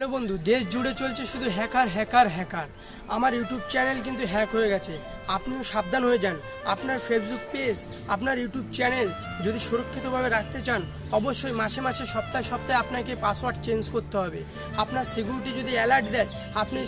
Hello বন্ধু, দেশ জুড়ে চলছে শুধু হ্যাকার হ্যাকার হ্যাকার। আমার ইউটিউব চ্যানেল কিন্তু হ্যাক হয়ে গেছে। আপনিও সাবধান হয়ে যান। আপনার ফেসবুক পেজ, আপনার ইউটিউব চ্যানেল যদি সুরক্ষিতভাবে রাখতে চান, অবশ্যই মাসে মাসে সপ্তাহে সপ্তাহে আপনাকে পাসওয়ার্ড চেঞ্জ করতে হবে। আপনার সিকিউরিটি যদি অ্যালার্ট দেয়, আপনি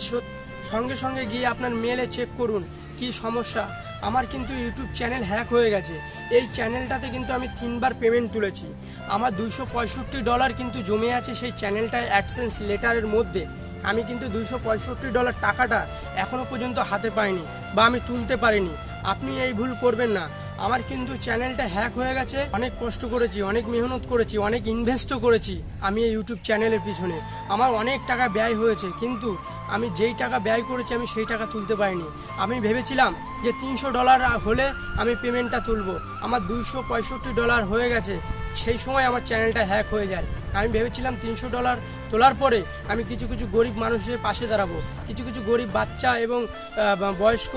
সঙ্গে সঙ্গে গিয়ে আপনার মেলে চেক করুন কি সমস্যা। আমার কিন্তু ইউটিউব চ্যানেল হ্যাক হয়ে গেছে। এই চ্যানেলটাতে কিন্তু আমি 3বার পেমেন্ট তুলেছি। আমার $265 কিন্তু জমে আছে সেই চ্যানেলটায় অ্যাডসেন্স লেটারের মধ্যে। আমি কিন্তু $265 টাকাটা এখনও পর্যন্ত হাতে পাইনি বা আমি তুলতে পারিনি। আপনি এই ভুল করবেন না। আমার কিন্তু চ্যানেলটা হ্যাক হয়ে গেছে। অনেক কষ্ট করেছি, অনেক মেহনত করেছি, অনেক ইনভেস্টও করেছি আমি এই ইউটিউব চ্যানেলের পিছনে। আমার অনেক টাকা ব্যয় হয়েছে, কিন্তু আমি যেই টাকা ব্যয় করেছি আমি সেই টাকা তুলতে পারিনি। আমি ভেবেছিলাম যে $300 হলে আমি পেমেন্টটা তুলবো। আমার $265 হয়ে গেছে। সেই সময় আমার চ্যানেলটা হ্যাক হয়ে যায়। আমি ভেবেছিলাম $300 তোলার পরে আমি কিছু কিছু গরিব মানুষের পাশে দাঁড়াবো, কিছু কিছু গরিব বাচ্চা এবং বয়স্ক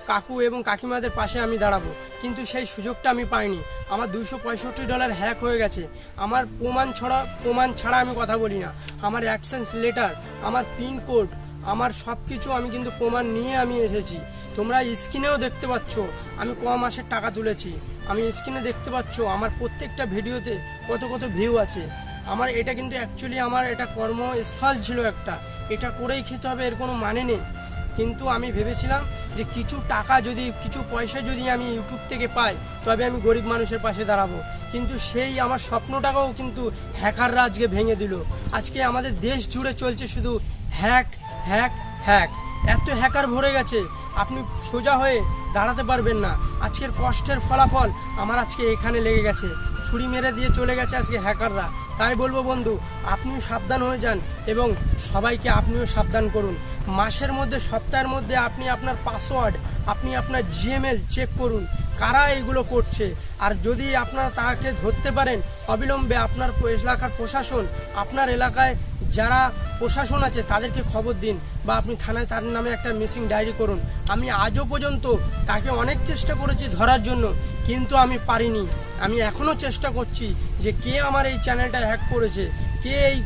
কাকু এবং কাকিমাদের পাশে আমি দাঁড়াবো, কিন্তু সেই সুযোগটা আমি পাইনি। আমার $265 হ্যাক হয়ে গেছে। আমার প্রমাণ ছাড়া আমি কথা বলি না। আমার অ্যাডসেন্স লেটার, আমার পিনকোড, আমার সব কিছু আমি কিন্তু প্রমাণ নিয়ে আমি এসেছি। তোমরা স্ক্রিনেও দেখতে পাচ্ছ আমি ক মাসের টাকা তুলেছি। আমি স্ক্রিনে দেখতে পাচ্ছ আমার প্রত্যেকটা ভিডিওতে কত কত ভিউ আছে। আমার এটা কিন্তু অ্যাকচুয়ালি আমার এটা কর্মস্থল ছিল একটা, এটা করেই খেতে হবে এর কোনো মানে নেই। কিন্তু আমি ভেবেছিলাম যে কিছু টাকা যদি, কিছু পয়সা যদি আমি ইউটিউব থেকে পাই, তবে আমি গরিব মানুষের পাশে দাঁড়াবো। কিন্তু সেই আমার স্বপ্নটাকেও কিন্তু হ্যাকাররা আজকে ভেঙে দিল। আজকে আমাদের দেশ জুড়ে চলছে শুধু হ্যাক হ্যাক হ্যাক। এত হ্যাকার ভরে গেছে, আপনি সোজা হয়ে দাঁড়াতে পারবেন না। আজকের কষ্টের ফলাফল আমার আজকে এখানে লেগে গেছে। ছুরি মেরে দিয়ে চলে গেছে আজকে হ্যাকাররা। তাই বলবো বন্ধু, আপনিও সাবধান হয়ে যান এবং সবাইকে আপনিও সাবধান করুন। মাসের মধ্যে, সপ্তাহের মধ্যে আপনি আপনার পাসওয়ার্ড, আপনি আপনার জিএমএল চেক করুন কারা এগুলো করছে। আর যদি আপনারা তাকে ধরতে পারেন, অবিলম্বে আপনার এলাকার প্রশাসন, আপনার এলাকায় যারা প্রশাসন আছে তাদেরকে খবর দিন, বা আপনি থানায় তার নামে একটা মিসিং ডায়েরি করুন। আমি আজও পর্যন্ত তাকে অনেক চেষ্টা করেছি ধরার জন্য, কিন্তু আমি পারিনি। আমি এখনও চেষ্টা করছি যে কে আমার এই চ্যানেলটা হ্যাক করেছে, কে এই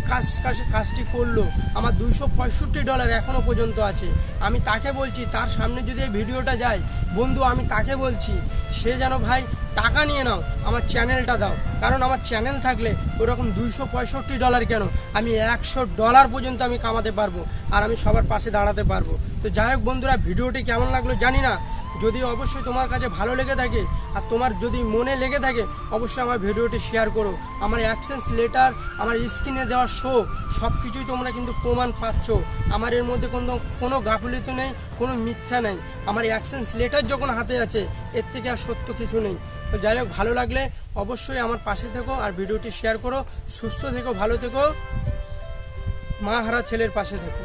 কাজটি করলো। আমার $265 এখনও পর্যন্ত আছে। আমি তাকে বলছি, তার সামনে যদি এই ভিডিওটা যায় বন্ধু, আমি তাকে বলছি সে যেন ভাই টাকা নিয়ে নাও, আমার চ্যানেলটা দাও। কারণ আমার চ্যানেল থাকলে ওরকম $265 কেন, আমি $100 পর্যন্ত আমি কামাতে পারবো, আর আমি সবার পাশে দাঁড়াতে পারবো। তো যাই হোক বন্ধুরা, ভিডিওটি কেমন লাগলো জানি না। যদি অবশ্যই তোমার কাছে ভালো লেগে থাকে আর তোমার যদি মনে লেগে থাকে, অবশ্যই আমার ভিডিওটি শেয়ার করো। আমার অ্যাডসেন্স লেটার, আমার স্ক্রিনে দেওয়া শো, সব কিছুই তোমরা কিন্তু প্রমাণ পাচ্ছ। আমার এর মধ্যে কোনো গাফিলতি নেই, কোনো মিথ্যা নেই। আমার অ্যাডসেন্স লেটার যখন হাতে আছে, এর থেকে আর সত্য কিছু নেই। তো যাই হোক, ভালো লাগলে অবশ্যই আমার পাশে থেকো আর ভিডিওটি শেয়ার করো। সুস্থ থেকো, ভালো থেকো, মা হারা ছেলের পাশে থেকো।